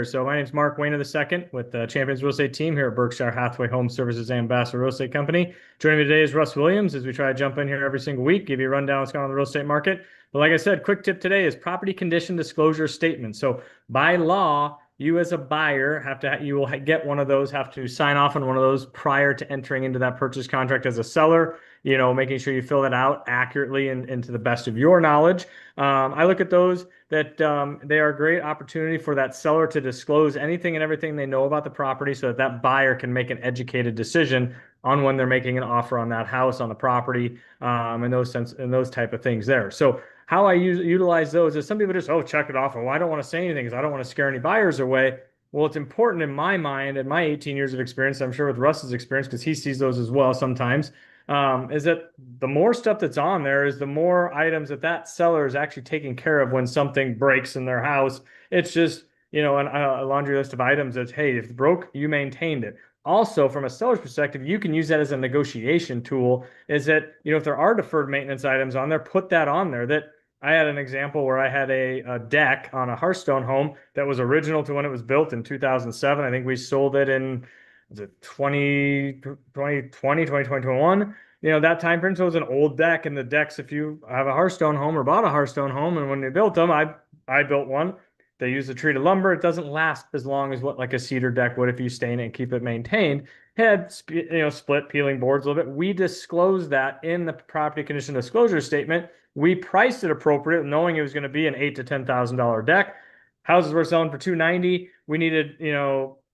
So my name is Mark Wayne II with the Champions Real Estate Team here at Berkshire Hathaway Home Services and Ambassador Real Estate Company. Joining me today is Russ Williams as we try to jump in here every single week, give you a rundown of what's going on in the real estate market. But like I said, quick tip today is property condition disclosure statement. So by law, you as a buyer you will get one of those, have to sign off on one of those prior to entering into that purchase contract as a seller, making sure you fill that out accurately and to the best of your knowledge. I look at those that they are a great opportunity for that seller to disclose anything and everything they know about the property so that that buyer can make an educated decision on when they're making an offer on that house, on the property, and those type of things there. So how I utilize those is some people just, check it off. Well, I don't want to say anything because I don't want to scare any buyers away. Well, it's important in my mind and my 18 years of experience, I'm sure with Russ's experience, because he sees those as well sometimes, is that the more stuff that's on there is the more items that seller is actually taking care of when something breaks in their house. It's just, a laundry list of items that's, hey, if it broke, you maintained it. Also, from a seller's perspective, you can use that as a negotiation tool, is that, if there are deferred maintenance items on there, put that on there. That I had an example where I had a deck on a Hearthstone home that was original to when it was built in 2007. I think we sold it in, was it 2021? That time frame. So it was an old deck, and the decks, if you have a Hearthstone home or bought a Hearthstone home, and when they built them, I built one. They use the treated lumber. It doesn't last as long as what like a cedar deck would if you stain it and keep it maintained. It had split peeling boards a little bit. We disclosed that in the property condition disclosure statement. We priced it appropriate, knowing it was going to be an $8,000 to $10,000 deck. Houses were selling for $290. We needed,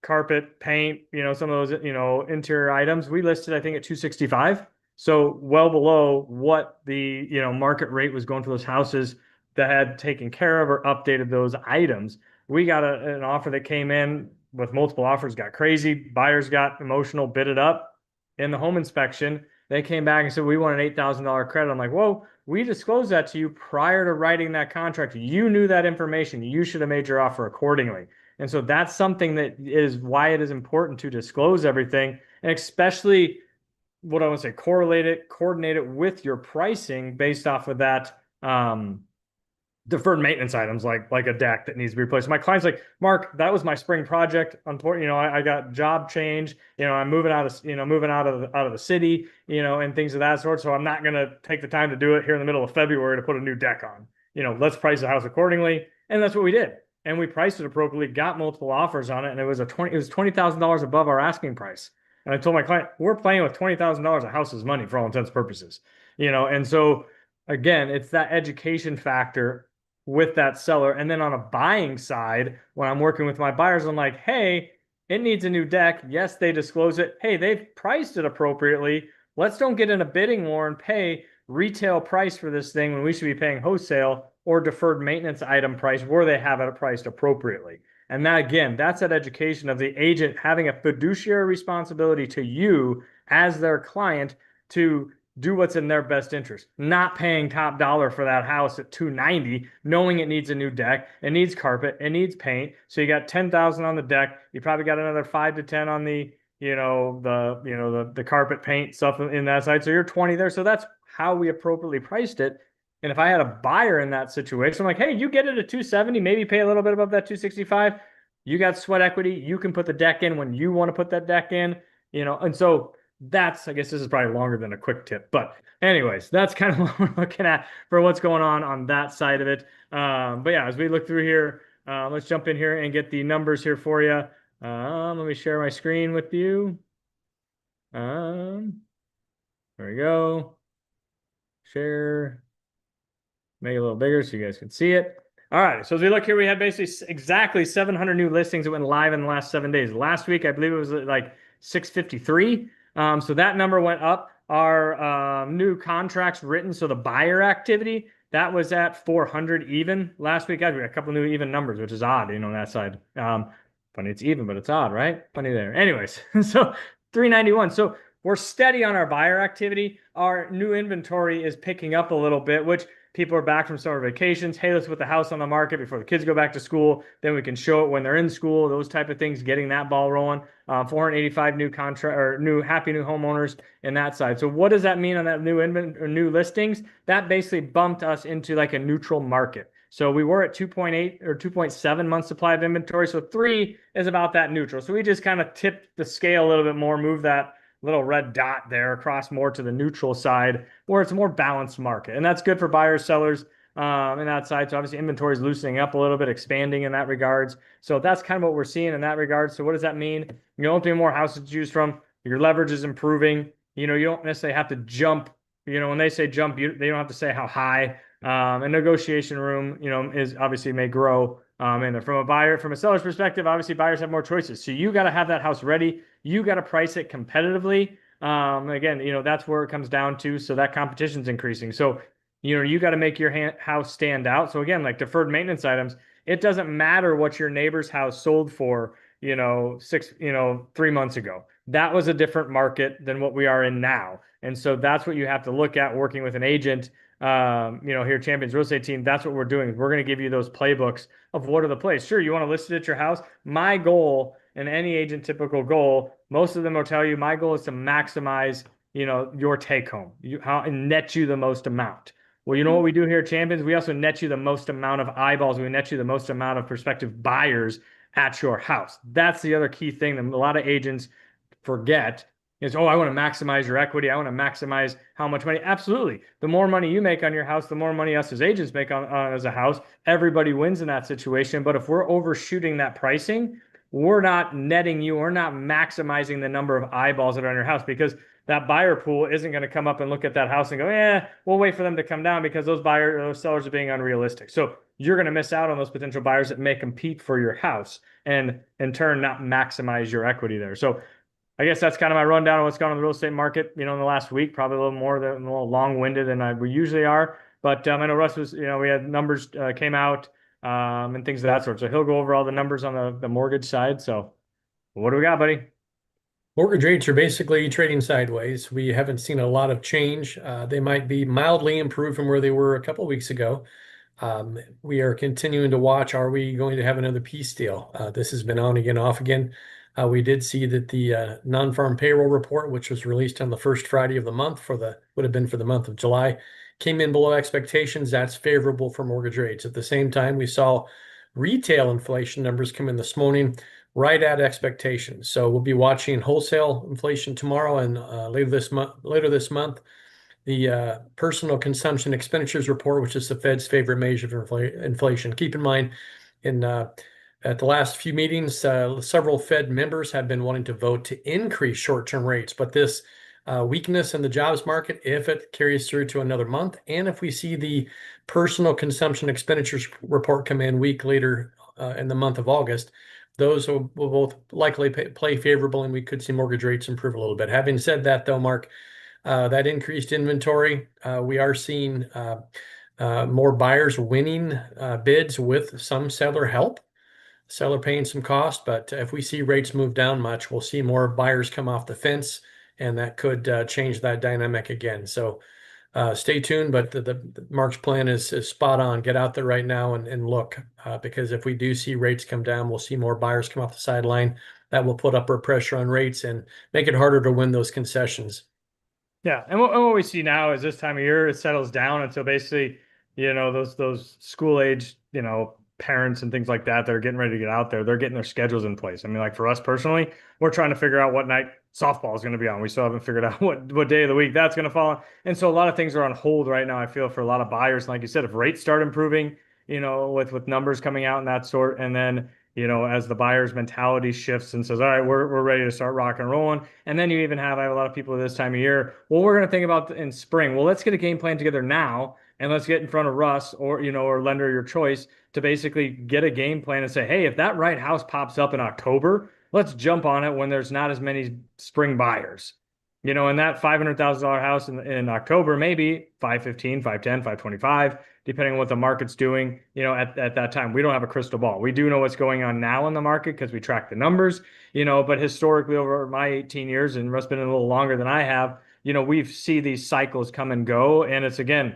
carpet, paint, some of those, interior items. We listed, I think, at $265. So well below what the, market rate was going for those houses that had taken care of or updated those items. We got an offer that came in with multiple offers, got crazy. Buyers got emotional, bid it up. In the home inspection, they came back and said, we want an $8,000 credit. I'm like, whoa, we disclosed that to you prior to writing that contract. You knew that information. You should have made your offer accordingly. And so that's something that is why it is important to disclose everything, and especially what I want to say, coordinate it with your pricing based off of that deferred maintenance items like a deck that needs to be replaced. My client's like, Mark, that was my spring project. Unfortunately, I got job change. I'm moving out of the city, and things of that sort. So I'm not gonna take the time to do it here in the middle of February to put a new deck on. Let's price the house accordingly, and that's what we did. And we priced it appropriately, got multiple offers on it, and it was $20,000 above our asking price. And I told my client, we're playing with $20,000 a house's money for all intents and purposes, And so again, it's that education factor with that seller. And then on a buying side, when I'm working with my buyers, I'm like, hey, it needs a new deck. Yes, they disclose it. Hey, they've priced it appropriately. Let's don't get in a bidding war and pay retail price for this thing when we should be paying wholesale or deferred maintenance item price where they have it priced appropriately. And that, again, that's that education of the agent having a fiduciary responsibility to you as their client to do what's in their best interest, not paying top dollar for that house at $290, knowing it needs a new deck, it needs carpet, it needs paint. So you got $10,000 on the deck. You probably got another 5 to 10 on the, the carpet paint stuff in that side. So you're 20 there. So that's how we appropriately priced it. And if I had a buyer in that situation, I'm like, hey, you get it at 270, maybe pay a little bit above that 265. You got sweat equity. You can put the deck in when you want to put that deck in, and so I guess this is probably longer than a quick tip, but anyways, that's kind of what we're looking at for what's going on that side of it. But yeah, as we look through here, let's jump in here and get the numbers here for you. Let me share my screen with you. There we go. Share. Make it a little bigger so you guys can see it. All right, so as we look here, we had basically exactly 700 new listings that went live in the last 7 days. Last week, I believe it was like 653. So that number went up. Our new contracts written, so the buyer activity, that was at 400 even. Last week, guys, we got a couple new even numbers, which is odd, on that side. Funny it's even, but it's odd, right? Funny there. Anyways, so 391. So we're steady on our buyer activity. Our new inventory is picking up a little bit, which people are back from summer vacations. Hey, let's put the house on the market before the kids go back to school. Then we can show it when they're in school, those type of things, getting that ball rolling. 485 new happy new homeowners in that side. So what does that mean on that new listings? That basically bumped us into like a neutral market. So we were at 2.8 or 2.7 months supply of inventory. So 3 is about that neutral. So we just kind of tipped the scale a little bit more, move that little red dot there across more to the neutral side where it's a more balanced market. And that's good for buyers, sellers, in that side. So obviously inventory is loosening up a little bit, expanding in that regards. So that's kind of what we're seeing in that regard. So what does that mean? You don't have more houses to choose from. Your leverage is improving. You don't necessarily have to jump. When they say jump, they don't have to say how high. And negotiation room, is obviously may grow. And from a seller's perspective, obviously buyers have more choices. So you got to have that house ready. You got to price it competitively. Again, that's where it comes down to. So that competition's increasing. So, you got to make your house stand out. So again, like deferred maintenance items, it doesn't matter what your neighbor's house sold for, 3 months ago. That was a different market than what we are in now. And so that's what you have to look at working with an agent. Here Champions Real Estate Team, that's what we're doing. We're going to give you those playbooks of what are the plays. Sure, you want to list it at your house. My goal, and any agent typical goal, most of them will tell you my goal is to maximize, your take home. How net you the most amount. Well, you know what we do here at Champions? We also net you the most amount of eyeballs. We net you the most amount of prospective buyers at your house. That's the other key thing that a lot of agents forget is, oh, I want to maximize your equity. I want to maximize how much money. Absolutely. The more money you make on your house, the more money us as agents make on as a house. Everybody wins in that situation. But if we're overshooting that pricing, we're not netting you. We're not maximizing the number of eyeballs that are on your house, because that buyer pool isn't going to come up and look at that house and go, we'll wait for them to come down because those sellers are being unrealistic. So you're going to miss out on those potential buyers that may compete for your house and in turn not maximize your equity there. So I guess that's kind of my rundown of what's gone on in the real estate market, in the last week, probably a little long-winded than we usually are. But I know Russ was, we had numbers came out and things of that sort. So he'll go over all the numbers on the mortgage side. So what do we got, buddy? Mortgage rates are basically trading sideways. We haven't seen a lot of change. They might be mildly improved from where they were a couple of weeks ago. We are continuing to watch. Are we going to have another peace deal? This has been on again, off again. We did see that the non-farm payroll report, which was released on the first Friday of the month would have been for the month of July, came in below expectations. That's favorable for mortgage rates. At the same time, we saw retail inflation numbers come in this morning right at expectations. So we'll be watching wholesale inflation tomorrow and later this month. The personal consumption expenditures report, which is the Fed's favorite measure of inflation. Keep in mind, at the last few meetings, several Fed members have been wanting to vote to increase short-term rates, but this weakness in the jobs market, if it carries through to another month, and if we see the personal consumption expenditures report come in week later in the month of August, those will both likely play favorable, and we could see mortgage rates improve a little bit. Having said that, though, Mark, that increased inventory, we are seeing more buyers winning bids with some seller help, seller paying some cost. But if we see rates move down much, we'll see more buyers come off the fence, and that could change that dynamic again. So stay tuned, but the Mark's plan is spot on. Get out there right now and look, because if we do see rates come down, we'll see more buyers come off the sideline. That will put upward pressure on rates and make it harder to win those concessions. Yeah, and what we see now is this time of year it settles down until basically, those school age, parents and things like that are getting ready to get out there. They're getting their schedules in place. I mean, like for us personally, we're trying to figure out what night softball is going to be on. We still haven't figured out what day of the week that's going to fall on. And so a lot of things are on hold right now, I feel, for a lot of buyers. Like you said, if rates start improving, with numbers coming out and that sort, and then as the buyer's mentality shifts and says, all right, we're ready to start rock and rolling. And then I have a lot of people this time of year, well, we're going to think about in spring. Well, let's get a game plan together now, and let's get in front of Russ or lender your choice to basically get a game plan and say, hey, if that right house pops up in October, let's jump on it when there's not as many spring buyers. And that $500,000 house in October, maybe 515, 510, 525, depending on what the market's doing, at that time. We don't have a crystal ball. We do know what's going on now in the market because we track the numbers, but historically over my 18 years, and Russ been a little longer than I have, we've seen these cycles come and go. And it's, again,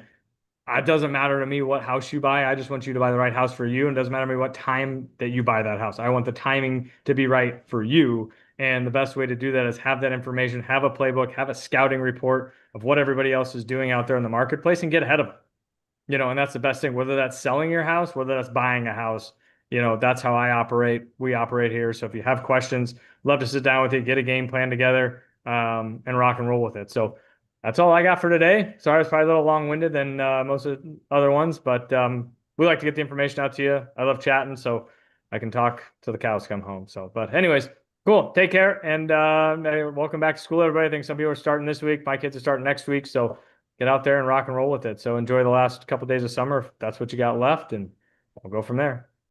it doesn't matter to me what house you buy. I just want you to buy the right house for you. And it doesn't matter to me what time that you buy that house. I want the timing to be right for you. And the best way to do that is have that information, have a playbook, have a scouting report of what everybody else is doing out there in the marketplace, and get ahead of it. And that's the best thing, whether that's selling your house, whether that's buying a house, that's how I operate. We operate here. So if you have questions, love to sit down with you, get a game plan together, and rock and roll with it. So that's all I got for today. Sorry, it's probably a little long-winded than most of the other ones, but we like to get the information out to you. I love chatting, so I can talk till the cows come home. So, but anyways, cool. Take care, and welcome back to school, everybody. I think some people are starting this week. My kids are starting next week, so get out there and rock and roll with it. So enjoy the last couple of days of summer if that's what you got left, and we'll go from there.